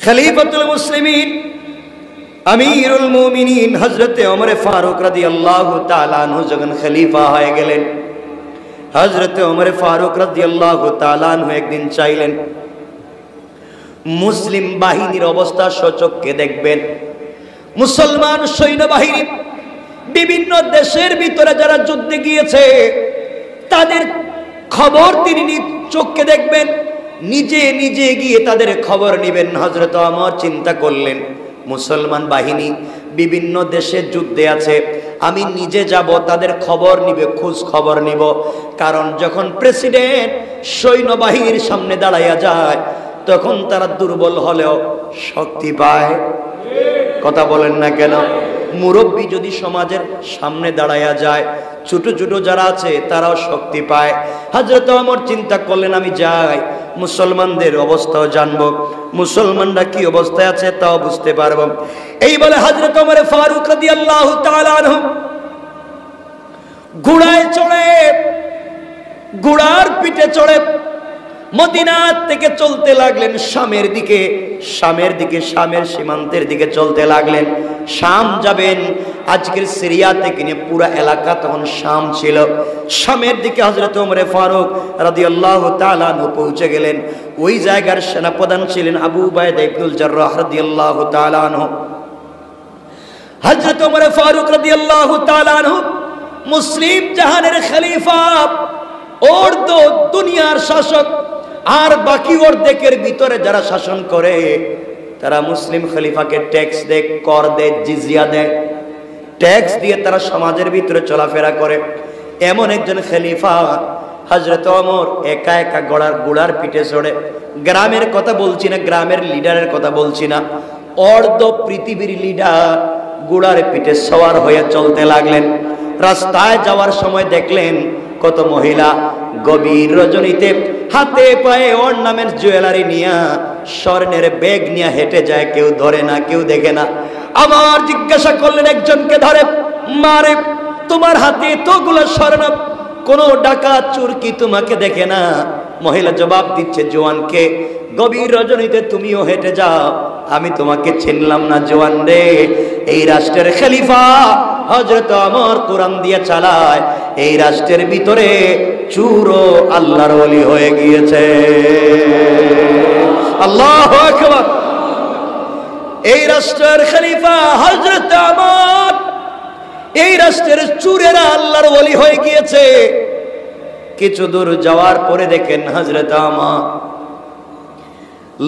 খলিফাতুল মুসলিমিন আমিরুল মুমিনিন হযরতে ওমর ফারুক রাদিয়াল্লাহু তাআলা আনহু যখন খলিফা হয়ে গেলেন, হযরতে ওমর ফারুক রাদিয়াল্লাহু তাআলা আনহু একদিন চাইলেন মুসলিম বাহিনীর অবস্থা সচক্ষে দেখবেন। মুসলমান সৈন্যবাহিনী বিভিন্ন দেশের ভিতরে যারা যুদ্ধে গিয়েছে তাদের খবর তিনি চোখে দেখবেন, নিজে নিজে গিয়ে তাদের খবর নেবেন। হযরত ওমর চিন্তা করলেন মুসলমান বাহিনী বিভিন্ন দেশে যুদ্ধে আছে, আমি নিজে যাব, তাদের খবর নিবে, খোঁজ খবর নিব। কারণ যখন প্রেসিডেন্ট সৈন্যবাহিনীর সামনে দাঁড়াইয়া যায় তখন তারা দুর্বল হলেও শক্তি পায়। কথা বলেন না কেন? মুরব্বী যদি সমাজের সামনে দাঁড়াইয়া যায় ছোট ছোট যারা আছে তারাও শক্তি পায়। হযরত ওমর চিন্তা করলেন আমি যাই, মুসলমানদের অবস্থাও জানবো, মুসলমানরা কি অবস্থায় আছে তাও বুঝতে পারবো। এই বলে হযরত ওমর ফারুক রাদিয়াল্লাহু তাআলা আনহু ঘোড়ায় চড়ে, ঘোড়ার পিঠে চড়ে মদিনা থেকে চলতে লাগলেন শামের দিকে, শামের সীমান্তের দিকে চলতে লাগলেন। শাম যাবেন, আজকের সিরিয়া থেকে নিয়ে পুরো এলাকা তখন শাম ছিল। শামের দিকে হযরত ওমর ফারুক রাদিয়াল্লাহু তাআলা আনহু পৌঁছে গেলেন। ওই জায়গার সেনাপ্রধান ছিলেন আবু উবাইদা ইবনুল জাররাহ রাদিয়াল্লাহু তাআলা আনহু। হযরত ওমর ফারুক রাদিয়াল্লাহু তাআলা আনহু মুসলিম জাহানের খলিফা, অর্ধ দুনিয়ার শাসক, আর বাকি অর্ধেকের ভিতরে যারা শাসন করে তারা মুসলিম খলিফাকে ট্যাক্স দেয়, কর দেয়, জিজিয়া দেয়। ট্যাক্স দিয়ে তারা সমাজের ভিতরে চলাফেরা করে। এমন একজন খলিফা হযরত ওমর একা একা ঘোড়ার পিঠে চড়ে, গ্রামের কথা বলছি না, গ্রামের লিডারের কথা বলছি না, অর্ধ পৃথিবীর লিডার ঘোড়ার পিঠে সওয়ার হয়ে চলতে লাগলেন। রাস্তায় যাওয়ার সময় দেখলেন কত মহিলা গভীর রজনীতে হাতে পায়ে অর্নামেন্ট জুয়েলারি নিয়ে, স্বর্ণের ব্যাগ নিয়ে হেঁটে যায়, কেউ ধরে না, কেউ দেখে না। আবার জিজ্ঞাসা করলেন একজনকে ধরে, মারে তোমার হাতে এতগুলো স্বর্ণ, কোনো ডাকাত চোর কি তোমাকে দেখে না? মহিলা জবাব দিচ্ছে, জওয়ানকে, গভীর রজনীতে তুমিও হেঁটে যাও, আমি তোমাকে চিনলাম না জওয়ান রে। এই রাষ্ট্রের খলিফা হযরত ওমর কোরআন দিয়ে চালায়, এই রাষ্ট্রের ভিতরে চুরও আল্লাহর ওলি হয়ে গিয়েছে। আল্লাহু আকবার। এই রাষ্ট্রের খলিফা হযরত ওমর, এই রাষ্ট্রের চুরেরা আল্লাহর ওলি হয়ে গিয়েছে। কিছু দূর যাওয়ার পরে দেখেন হযরত ওমর,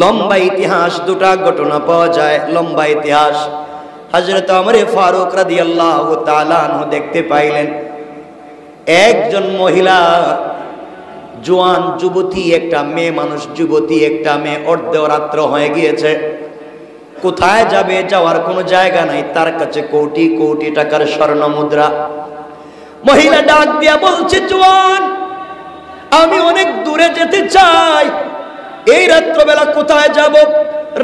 লম্বা ইতিহাস, দুটা ঘটনা পাওয়া যায়, লম্বা ইতিহাস। হযরত ওমর ফারুক রাদিয়াল্লাহু তাআলা আনহু দেখতে পাইলেন একজন মহিলা, জোয়ান যুবতী, একটা মেয়ে মানুষ, যুবতী একটা মেয়ে, অর্ধরাত্র হয়ে গিয়েছে, কোথায় যাবে, যাওয়ার কোনো জায়গা নাই, তার কাছে কোটি কোটি টাকার স্বর্ণ মুদ্রা। মহিলা ডাক দিয়া বলছে, জোয়ান আমি অনেক দূরে যেতে চাই, এই রাত্রবেলা কোথায় যাব,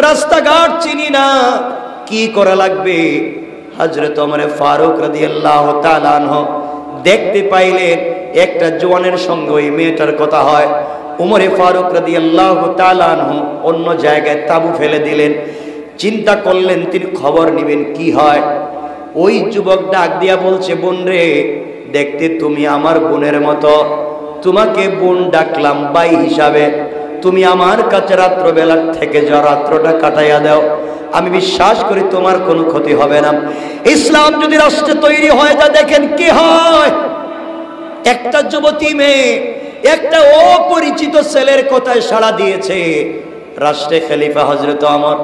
রাস্তাঘাট চিনি না, কি করা লাগবে? হযরত ওমর ফারুক রাদিয়াল্লাহু তাআলা আনহু দেখতে পাইলেন একটা জওয়ানের সঙ্গে ওই মেয়েটার কথা হয়। ওমর ফারুক রাদিয়াল্লাহু তাআলা আনহু অন্য জায়গায় তাবু ফেলে দিলেন। চিন্তা করলেন তিনি খবর নেবেন কি হয়। ওই যুবক ডাক দিয়া বলছে, বোন রে, দেখতে তুমি আমার বোনের মতো, তোমাকে বোন ডাকলাম ভাই হিসাবে, তুমি আমার কাছে রাত্রবেলা থেকে যাও, রাত্রটা কাটাইয়া দাও, আমি বিশ্বাস করি তোমার কোনো ক্ষতি হবে না। ইসলাম যদি রাষ্ট্রে তৈরি হয়ে যায়, দেখেন কি হয়। একটা যুবতী মেয়ে একটা অপরিচিত ছেলের কথায় সাড়া দিয়েছে। রাষ্ট্রে খলিফা হযরত ওমর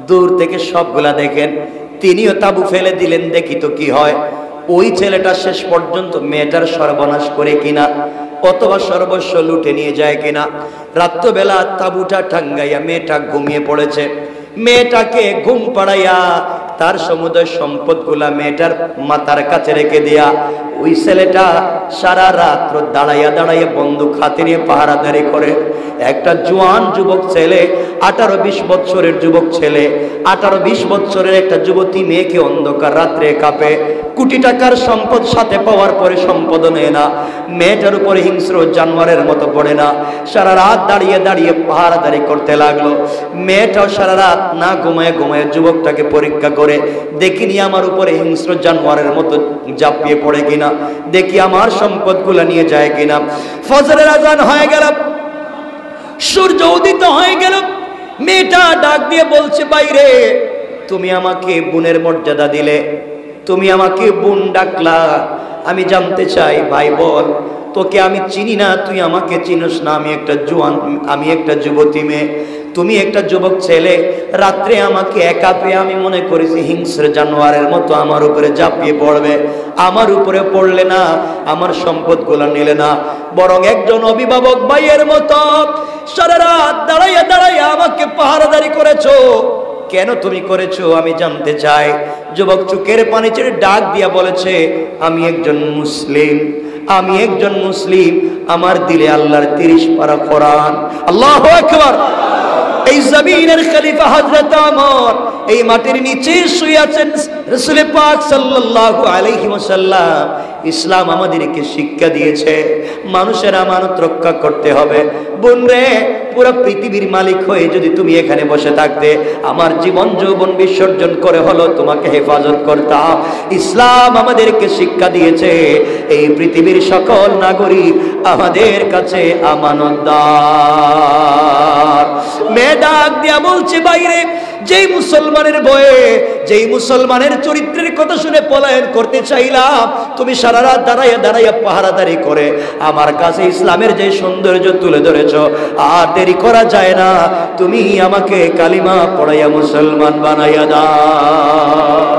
দূর থেকে সবগুলা দেখেন, তিনিও তাবু ফেলে দিলেন, দেখি তো কি হয়। ওই ছেলেটা শেষ পর্যন্ত মেয়েটার সর্বনাশ করে কিনা, অথবা সর্বস্ব লুটে নিয়ে যায় কিনা। রাত্রবেলা তাবুটা টাঙ্গাইয়া মেয়েটা ঘুমিয়ে পড়েছে। মেয়েটাকে ঘুম পাড়াইয়া তার সমুদয় সম্পদগুলা মেয়েটার মাথার কাছে রেখে দিয়া ওই ছেলেটা সারা রাত দাঁড়াইয়া দাঁড়াইয়া বন্দুক হাতে নিয়ে পাহারাদারি করে। একটা জোয়ান যুবক ছেলে, 18-20 বছরের যুবক ছেলে, 18-20 বছরের একটা যুবতী মেয়েকে অন্ধকার রাত্রে কাঁপে। কোটি টাকার সম্পদ সাথে পাওয়ার পরে সম্পদ নেয় না, মেয়েটার উপরে হিংস্র জানোয়ারের মতো পড়ে না। সারা রাত দাঁড়িয়ে দাঁড়িয়ে পাহারাদারি করতে লাগলো। মেয়েটাও সারা রাত না ঘুমায় ঘুমায় যুবকটাকে পরীক্ষা করে, দেখিনি আমার উপরে হিংস্র জানোয়ারের মতো ঝাঁপিয়ে পড়ে কিনা, দেখি আমার সম্পদগুলো নিয়ে যায় কিনা। ফজরের আজান হয়ে গেল, সূর্য উদিত হয়ে গেল। মেয়েটা ডাক দিয়ে বলছে, বাইরে তুমি আমাকে বোনের মর্যাদা দিলে, তুমি আমাকে বোন ডাকলা, আমি জানতে চাই ভাই বল, তোকে আমি চিনি না, তুই আমাকে চিনিস না, আমি একটা জোয়ান, আমি একটা যুবতী মেয়ে, তুমি একটা যুবক ছেলে। রাত্রে আমাকে একা পেয়ে আমি মনে করেছি হিংস্র জানোয়ারের মতো আমার উপরে ঝাঁপিয়ে পড়বে, আমার উপরে পড়লে না, আমার সম্পদগুলো নিলে না, বরং একজন অভিভাবক ভাইয়ের মতো সারা রাত দাঁড়াইয়া দাঁড়াইয়া আমাকে পাহারাদারি করেছো। কেন তুমি করেছো আমি জানতে চাই। যুবক চোখের পানি ছেড়ে ডাক দিয়া বলেছে, আমি একজন মুসলিম, আমি একজন মুসলিম, আমার দিলে আল্লাহর 30 পারা কোরআন। আল্লাহু আকবার। এই জমিনের খলিফা হযরত ওমর এই মাটির নিচে শুয়ে আছেন রাসূল পাক সাল্লাল্লাহু আলাইহি ওয়াসাল্লাম। ইসলাম আমাদেরকে শিক্ষা দিয়েছে মানুষের আমানত রক্ষা করতে হবে। বোন রে, পুরো পৃথিবীর মালিক হয়ে যদি তুমি এখানে বসে থাকতে, আমার জীবন যৌবন বিসর্জন করে হলো তোমাকে হেফাজত করতাম। ইসলাম আমাদেরকে শিক্ষা দিয়েছে এই পৃথিবীর সকল নাগরিক আমাদের কাছে আমানতদার। মেয়ে ডাক দিয়া বলছে, বাইরে যেই মুসলমানের ভয়ে, যেই মুসলমানের চরিত্রের কথা শুনে পলায়ন করতে চাইলাম, তুমি সারা রাত দাঁড়াইয়া দাঁড়াইয়া পাহারাদারি করে আমার কাছে ইসলামের যে সৌন্দর্য তুলে ধরেছো, আর দেরি করা যায় না, তুমি আমাকে কালিমা পড়াইয়া মুসলমান বানাইয়া দাও।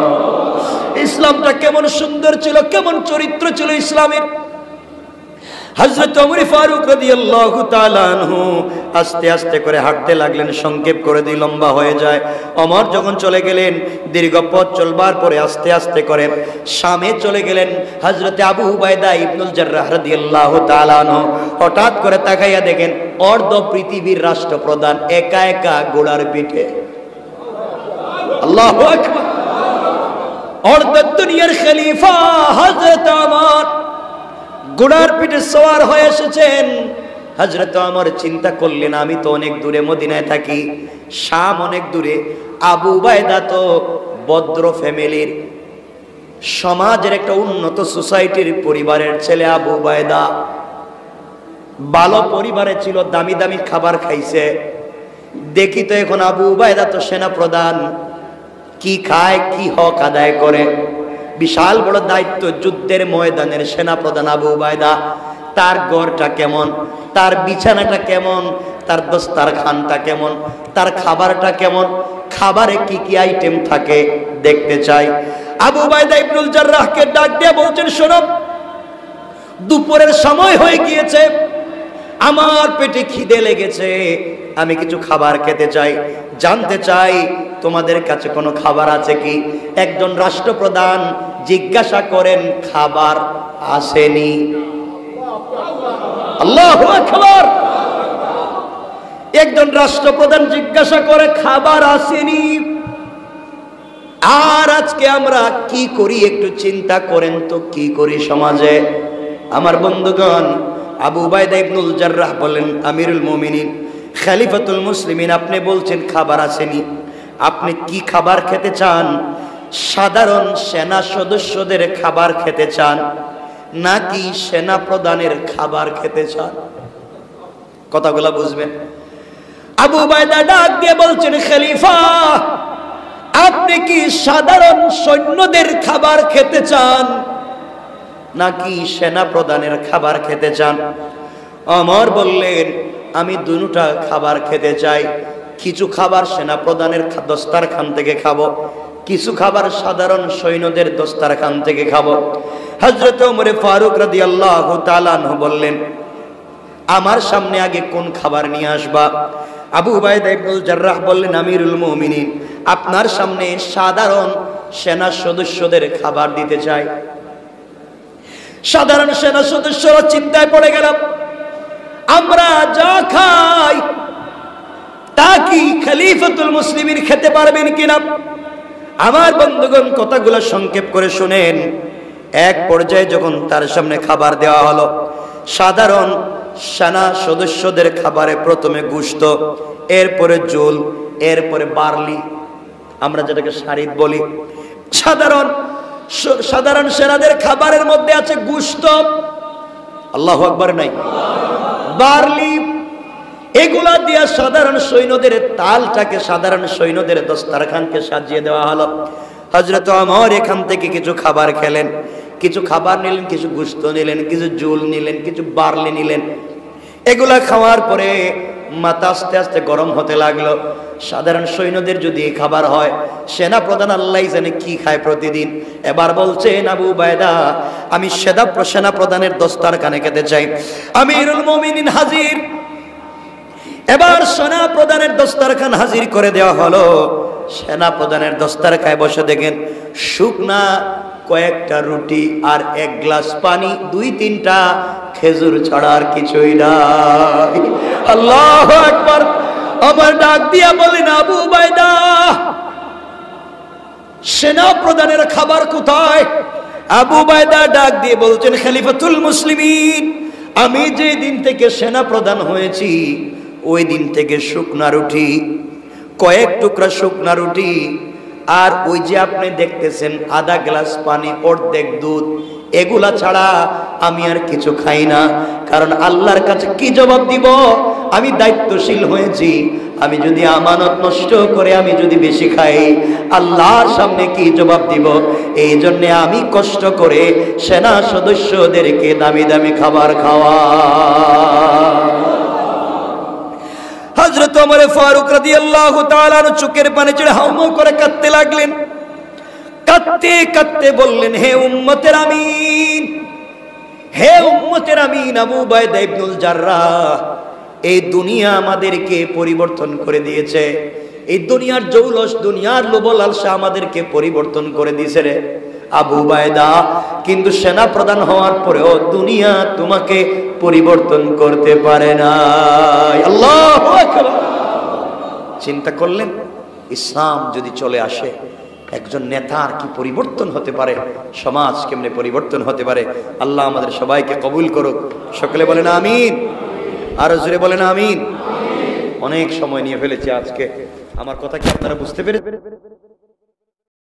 ইসলামটা কেমন সুন্দর ছিল, কেমন চরিত্র ছিল ইসলামের। হযরত ওমর ফারুক রাদিয়াল্লাহু তাআলা আনহু আস্তে আস্তে করে হাঁটতে লাগলেন। সংক্ষেপ করে দিই, লম্বা হয়ে যায়। ওমর যখন চলে গেলেন, দীর্ঘ পথ চলবার পরে আস্তে আস্তে করে শামে চলে গেলেন। হযরত আবু উবাইদা ইবনুল জাররাহ রাদিয়াল্লাহু তাআলা আনহু হঠাৎ করে তাকাইয়া দেখেন অর্ধ পৃথিবীর রাষ্ট্রপ্রধান একা একা ঘোড়ার পিঠে। আল্লাহু আকবার। অর্ধ দুনিয়ার খলিফা হযরত ওমর ঘোড়ার পিঠে সওয়ার হয়ে এসেছেন। হযরত ওমর চিন্তা করলেন, আমি তো অনেক দূরে মদিনায় থাকি, শাম অনেক দূরে, আবু উবাইদা তো ভদ্র ফ্যামিলির, সমাজের একটা উন্নত সোসাইটির পরিবারের ছেলে। আবু উবাইদা ভালো পরিবারে ছিল, দামি দামি খাবার খাইছে। দেখি তো এখন আবু উবাইদা তো সেনা প্রধান, কি খায়, কি হক আদায় করে, বিশাল বড় দায়িত্ব, যুদ্ধের ময়দানের সেনা প্রধান আবু উবাইদা। তার ঘরটা কেমন, তার বিছানাটা কেমন, তার দস্তারখানটা কেমন, তার খাবারটা কেমন, খাবারে কি কি আইটেম থাকে দেখতে চাই। আবু উবাইদা ইবনুল জাররাহকে ডাক দিয়ে বলছেন, শোনো, দুপুরের সময় হয়ে গিয়েছে, আমার পেটে খিদে লেগেছে, আমি কিছু খাবার খেতে চাই, জানতে চাই তোমাদের কাছে কোনো খাবার আছে কি। একজন রাষ্ট্রপ্রধান জিজ্ঞাসা করেন, খাবার আসেনি। আল্লাহু আকবার। একজন রাষ্ট্রপ্রধান জিজ্ঞাসা করে, খাবার আসেনি। আর আজকে আমরা কি করি একটু চিন্তা করেন তো, কি করি সমাজে। আমার বন্ধুগণ, আবু উবাইদা ইবনুল জাররাহ বলেন, আমিরুল মুমিনিন, খলিফাতুল মুসলিমিন, আপনি বলছেন খাবার আসেনি, আপনি কি খাবার খেতে চান? সাধারণ সেনা সদস্যদের খাবার খেতে চান নাকি সেনা প্রধানের খাবার খেতে চান? কথাগুলো বুঝবেন। আবু উবাইদা ডাক দিয়ে বলছেন, খলিফা, আপনি কি সাধারণ সৈন্যদের খাবার খেতে চান নাকি সেনা প্রধানের খাবার খেতে চান? ওমর বললেন, আমি দুটোটা খাবার খেতে চাই। কিছু খাবার সেনা প্রধানের দস্তারখান থেকে খাবো, কিছু খাবার সাধারণ সৈন্যদের দস্তারখান থেকে খাবো। হযরত ওমর ফারুক রাদিয়াল্লাহু তাআলা আনহু বললেন, আমার সামনে আগে কোন খাবার নিয়ে আসবা? আবু উবাইদা ইবনুল জাররাহ বললেন, আমিরুল মুমিনিন, আপনার সামনে সাধারণ সেনা সদস্যদের খাবার দিতে চাই। সাধারণ সেনা সদস্যরা চিন্তায় পড়ে গেল, আমরা যা খাই তা কি খলিফাতুল মুসলিমিন খেতে পারবেন কিনা। আমার বন্ধুগণ, কথাগুলো সংক্ষেপ করে শুনেন। এক পর্যায়ে যখন তার সামনে খাবার দেওয়া হলো, সাধারণ সেনা সদস্যদের খাবারে প্রথমে গোশত, এরপরে জোল, এরপরে বার্লি, আমরা যেটাকে শারিদ বলি। সাধারণ সেনাদের খাবারের মধ্যে আছে গোশত, আল্লাহু আকবার নাই, বার্লি, এগুলা দিয়া সাধারণ সৈন্যদের তালটাকে, সাধারণ সৈন্যদের দস্তরখানকে সাজিয়ে দেওয়া হলো। হযরত ওমর এখান থেকে কিছু খাবার খেলেন, কিছু খাবার নিলেন, কিছু গোশত নিলেন, কিছু জোল নিলেন, কিছু বার্লি নিলেন। এগুলা খাওয়ার পরে মাথা আস্তে আস্তে গরম হতে লাগলো। সাধারণ সৈন্যদের যদি এই খাবার হয়, সেনা প্রধান আল্লাহ জানে কি খায় প্রতিদিন। এবার বলছেন, আবু উবায়দা, আমি সেনা প্রধানের দস্তরখানে খেতে চাই। আমিরুল মুমিনিন হাজির। এবার সেনা প্রধানের দস্তরখান হাজির করে দেওয়া হলো। সেনা প্রধানের দস্তরখানায় বসে দেখেন শুকনা কয়েকটা রুটি আর এক গ্লাস পানি, 2-3টা খেজুর ছাড়া আর কিছুই নাই। আল্লাহু আকবার। আবার ডাক দিয়া বলেন, আবু উবায়দা, সেনা প্রধানের খাবার কোথায়? আবু উবায়দা ডাক দিয়ে বলছেন, খলিফাতুল মুসলিমিন, আমি যে দিন থেকে সেনা প্রধান হয়েছি ওই দিন থেকে শুকনা রুটি, কয়েক টুকরা শুকনা রুটি, আর ওই যে আপনি দেখতেছেন আধা গ্লাস পানি, অর্ধেক দুধ, এগুলা ছাড়া আমি আর কিছু খাই না। কারণ আল্লাহর কাছে কি জবাব দিব? আমি দায়িত্বশীল হয়েছি, আমি যদি আমানত নষ্ট করে আমি যদি বেশি খাই, আল্লাহর সামনে কি জবাব দিব? এই জন্য আমি কষ্ট করে সেনা সদস্যদেরকে দামি দামি খাবার খাওয়া। হযরত ওমর ফারুক রাদিয়াল্লাহু তাআলা চোখের পানি ছেড়ে হাউমাউ করে কাঁদতে লাগলেন। কাঁদতে কাঁদতে বললেন, হে উম্মতের আমিন, হে উম্মতের আমিন, আবু উবায়দা ইবনুল জাররাহ, এই দুনিয়া আমাদেরকে পরিবর্তন করে দিয়েছে। এই দুনিয়ার জৌলস, দুনিয়ার লোভ লালসা আমাদেরকে পরিবর্তন করে দিয়েছে রে আবু উবায়দা। কিন্তু সেনা প্রধান হওয়ার পরেও দুনিয়া তোমাকে পরিবর্তন করতে পারে না। আল্লাহু আকবার। চিন্তা করলেন, ইসলাম যদি চলে আসে, একজন নেতার কি পরিবর্তন হতে পারে, সমাজ কেমনে পরিবর্তন হতে পারে। আল্লাহ আমাদের সবাইকে কবুল করুক। সকলে বলেন আমিন, আরো জোরে বলেন আমিন। অনেক সময় নিয়ে ফেলেছি আজকে, আমার কথা কি আপনারা বুঝতে পেরেছেন?